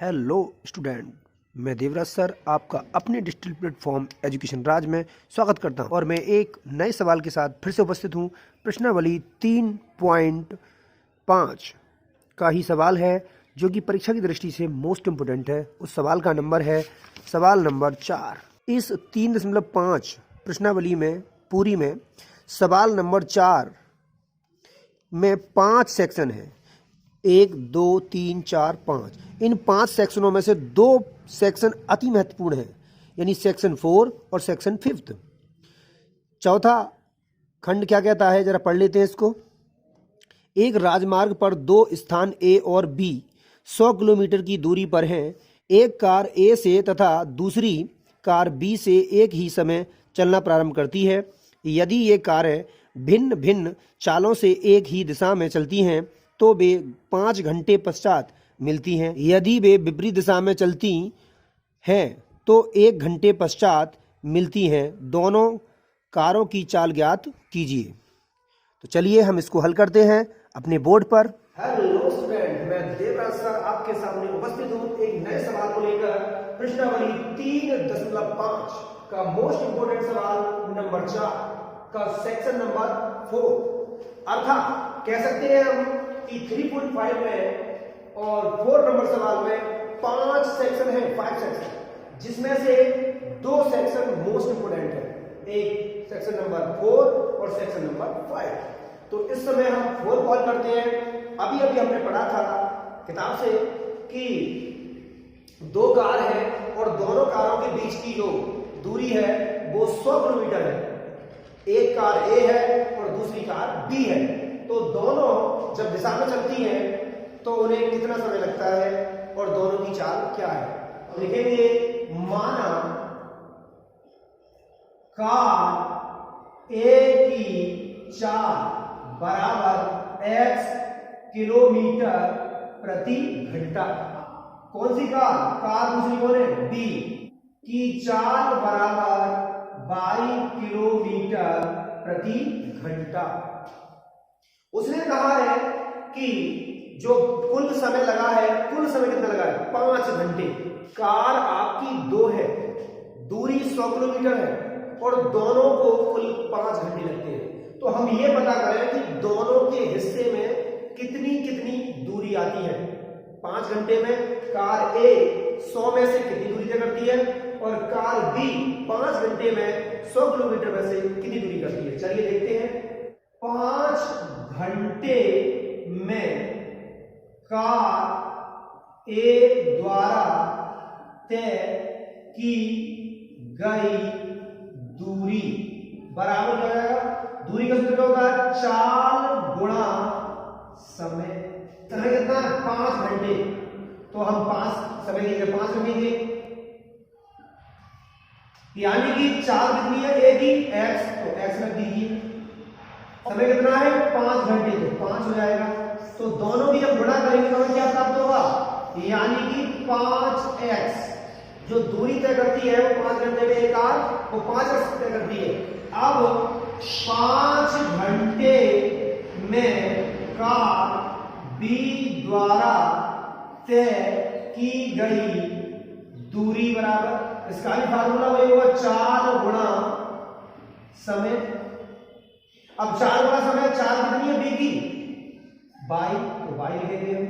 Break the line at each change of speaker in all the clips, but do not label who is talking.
Hello student, मैं Devraj sir आपका अपने डिजिटल प्लेटफॉर्म एजुकेशन राज में स्वागत करता हूं और मैं एक नए सवाल के साथ फिर से उपस्थित हूं। प्रश्नावली 3.5 का ही सवाल है जो कि परीक्षा की दृष्टि से मोस्ट इम्पोर्टेंट है। उस सवाल का नंबर है सवाल नंबर 4। इस 3.5 प्रश्नावली में पूरी में सवाल नंबर 4 में 5 सेक्शन है। 1, 2, 3, 4, 5। इन 5 सेक्शनों में से 2 सेक्शन अति महत्वपूर्ण हैं, यानी सेक्शन 4 और सेक्शन 5। चौथा खंड क्या कहता है, जरा पढ़ लेते हैं इसको। एक राजमार्ग पर 2 स्थान ए और बी 100 किलोमीटर की दूरी पर हैं। एक कार ए से तथा दूसरी कार बी से एक ही समय चलना प्रारंभ करती है। यदि ये कारें भिन्न भिन्न चालों से एक ही दिशा में चलती हैं तो वे 5 घंटे पश्चात मिलती हैं। यदि वे विपरीत दिशा में चलती हैं तो 1 घंटे पश्चात मिलती हैं। दोनों कारों की चाल ज्ञात कीजिए। तो चलिए हम इसको हल करते हैं अपने बोर्ड पर। हेलो स्टूडेंट, मैं देवराज सर आपके सामने उपस्थित हूँ एक नए सवाल को लेकर। प्रश्नावली 3.5 का मोस्ट इंपोर्टेंट सवाल नंबर 4 का सेक्शन नंबर 4, अर्थात कह सकते हैं हम कि 3.5 में और 4 नंबर सवाल में 5 सेक्शन है, 5 सेक्शन, जिसमें से 2 सेक्शन मोस्ट इंपोर्टेंट है, एक सेक्शन नंबर 4 और सेक्शन नंबर 5। तो इस समय हम 4 कॉल करते हैं। अभी हमने पढ़ा था किताब से कि 2 कार है और दोनों कारों के बीच की जो दूरी है वो 100 किलोमीटर है। एक कार ए है और दूसरी कार बी है। तो दोनों जब दिशा में चलती हैं तो उन्हें कितना समय लगता है और दोनों की चाल क्या है। लिखेंगे माना कार ए की चाल बराबर x किलोमीटर प्रति घंटा। कौन सी कार? दूसरी कौन है? बी की चाल बराबर 22 किलोमीटर प्रति घंटा। उसने कहा है कि जो कुल समय लगा है, कुल समय कितना लगा है? 5 घंटे। कार आपकी 2 है, दूरी 100 किलोमीटर है और दोनों को कुल 5 घंटे लगते हैं। तो हम ये पता करें कि दोनों के हिस्से में कितनी कितनी दूरी आती है। 5 घंटे में कार ए 100 में से कितनी दूरी तय करती है और कार बी 5 घंटे में 100 किलोमीटर में से कितनी दूरी करती है। चलिए देखते हैं। 5 घंटे में कार ए द्वारा तय की गई दूरी बराबर क्या होगा? दूरी का सूत्र क्या होता है? चाल गुणा समय। समय कितना है? 5 घंटे। तो हम 5 समय की जगह 5 रखेंगे, यानी कि चाल कितनी है ए की? x, तो x रख दीजिए। समय कितना है? 5 घंटे, तो 5 हो जाएगा। तो दोनों भी हम गुणा करेंगे तो हमें क्या प्राप्त होगा? यानी कि 5x जो दूरी तय करती है वो 5 घंटे में एक कार वो 5x तय करती है। अब 5 घंटे में कार बी द्वारा तय की गई दूरी बराबर, इसका भी फार्मूला वही होगा, चाल गुणा समय। अब 4 गुणा समय, 4 कितनी है बी की? 22, तो 22 लिखेंगे हम।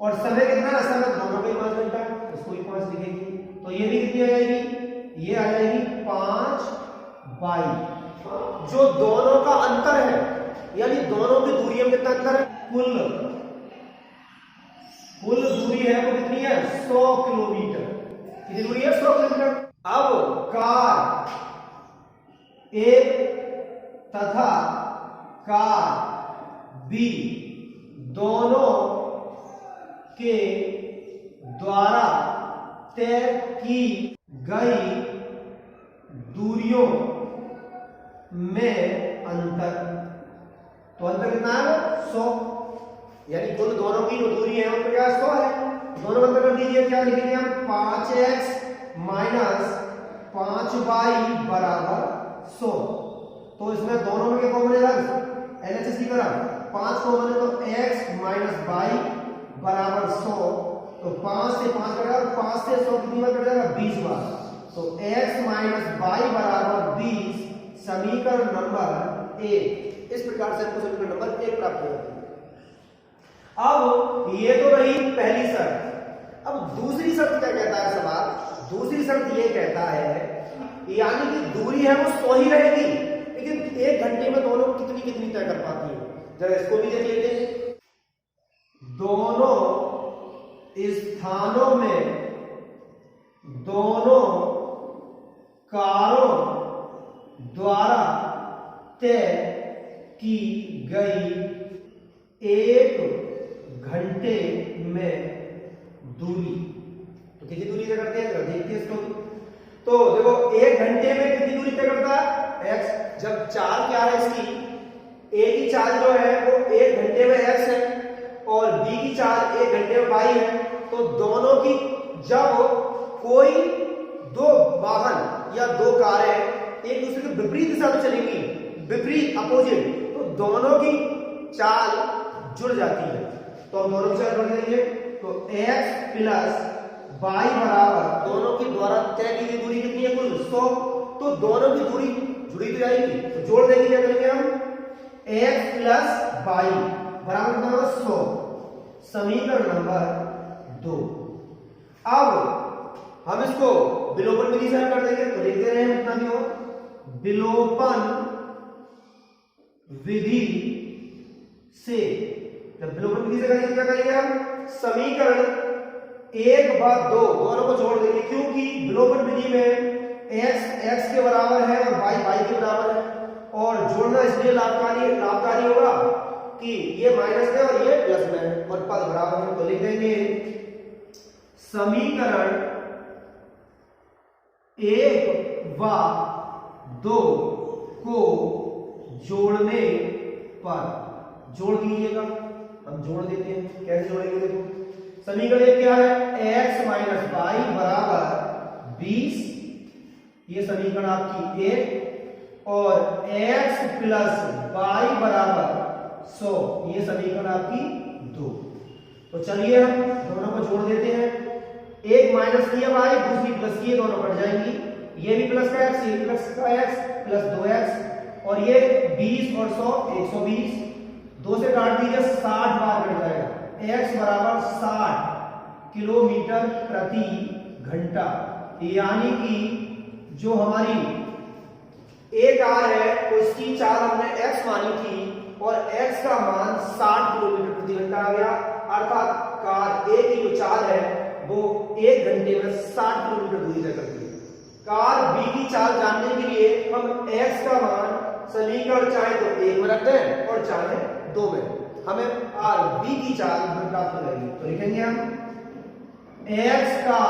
और समय कितना है? समय दोनों का 5 घंटा, उसको भी 5 लिखेंगे। तो ये भी कितनी आ जाएगी? ये आ जाएगी 5/22। जो दोनों का अंतर है, यानी दोनों की दूरी में कितना अंतर है? कुल दूरी है वो कितनी है? 100 किलोमीटर। कितनी दूरी है? 100 किलोमीटर। अब कार ए तथा कार बी दोनों के द्वारा तय की गई दूरियों में अंतर, तो अंतर कितना है? 100, यानी कुल दोनों की जो दूरी है वो क्या 100 है। दोनों अंतर कर दीजिए, क्या लिखेंगे हम? 5x माइनस 5y बराबर 100। तो इसमें दोनों में क्या कॉमन है? LHS की तरह 5 कॉमन है तो x माइनस y बराबर 100। तो 5 से 5 कटेगा, 5 से 100 कितनी बार कट जाएगा? 20 बार। तो x माइनस y बराबर 20 समीकरण नंबर 1। इस प्रकार से आपको समीकरण नंबर 1 प्राप्त हो जाती है। अब ये तो रही पहली शर्त। अब दूसरी शर्त क्या कहता है सवाल? दूसरी शर्त ये कहता है यानी कि दूरी है वो 100 ही रहेगी, लेकिन 1 घंटे में दोनों कितनी तय कर पाती है। जरा इसको भी देख लेते हैं। दोनों स्थानों में दोनों कारों द्वारा तय की गई 1 घंटे में दूरी। तो कितनी दूरी तय करते हैं? देखते हैं इसको। तो देखो 1 घंटे में कितनी दूरी तय करता है? x। जब चाल क्या है इसकी? a की चाल जो है वो 1 घंटे में x है और b की चाल 1 घंटे में y है। तो दोनों की जब कोई दो वाहन या दो कारें एक दूसरे के विपरीत दिशा में चलेंगी, विपरीत अपोजिट, तो दोनों की चाल जुड़ जाती है। तो हम दोनों की चाल जोड़ देंगे। तो x प्लस y बराबर दोनों की द्वारा तय की गई दूरी कितनी है? कुल 100। तो दोनों की दूरी जुड़ी तो जाएगी, तो जोड़ देंगे। क्या करेंगे हम? x प्लस y बराबर कितना होगा? 100। समीकरण नंबर 2। अब हम इसको विलोपन विधि से हल कर देंगे। तो लिखते रहे कितना भी हो, विलोपन विधि से। जब विलोपन विधि से करेंगे क्या करेंगे हम? समीकरण 1 व 2 दोनों को जोड़ देंगे, क्योंकि विलोपन विधि में x के बराबर है और y के बराबर है, और जोड़ना इसलिए लाभकारी होगा कि ये माइनस में और ये प्लस में है और पद बराबर है। तो लिख देंगे समीकरण 1 व 2 को जोड़ने पर, जोड़ दीजिएगा। हम जोड़ देते हैं। कैसे जोड़ेंगे? देखो समीकरण 1 क्या है? x माइनस y बराबर 20, ये समीकरण आपकी 1, और x प्लस y बराबर 100, ये समीकरण आपकी 2। तो चलिए हम दोनों को जोड़ देते हैं। एक माइनस की है y, दूसरी प्लस की है, दोनों कट जाएंगी। ये भी प्लस का x, ये प्लस का x, प्लस 2x, और ये 20 और 100 120। 2 से काट दीजिए, 60 बार कट जाएगा। x बराबर 60 किलोमीटर प्रति घंटा, यानी कि जो हमारी एक कार है उसकी चाल हमने x मानी थी और x का मान 60 किलोमीटर प्रति घंटा आ गया। अर्थात कार A की जो चाल है वो 1 घंटे में 60 किलोमीटर दूरी तय करती है। कार B की चाल जानने के लिए हम x का मान समीकरण चाहे तो 1 में रखते हैं और चाहे 2 में, हमें B की चाल प्राप्त हो जाएगी। तो लिखेंगे हम x का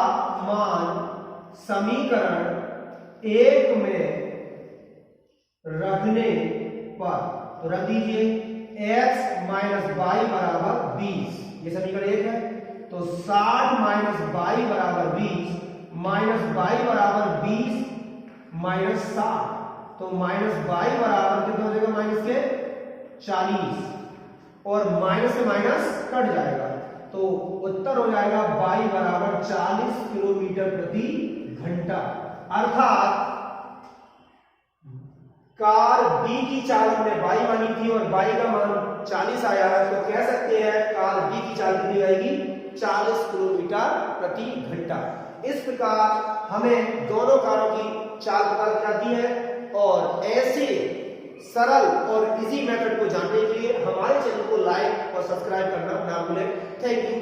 मान समीकरण 1 में रखने पर, तो रख दीजिए x माइनस y बराबर 20, ये समीकरण 1 है। तो 60 माइनस y बराबर 20, माइनस y बराबर 20 माइनस 60, तो माइनस y बराबर कितना हो जाएगा? माइनस के 40, और माइनस से माइनस कट जाएगा, तो उत्तर हो जाएगा y बराबर 40 किलोमीटर प्रति घंटा। अर्थात कार B की चाल हमने y मानी थी और y का मान 40 आया है, तो कह सकते हैं कार B की चाल कितनी आएगी? 40 किलोमीटर प्रति घंटा। इस प्रकार हमें दोनों कारों की चाल पता लग जाती है, और ऐसे सरल और इजी मेथड को जानने के लिए हमारे चैनल को लाइक और सब्सक्राइब करना ना भूलें। Thank you.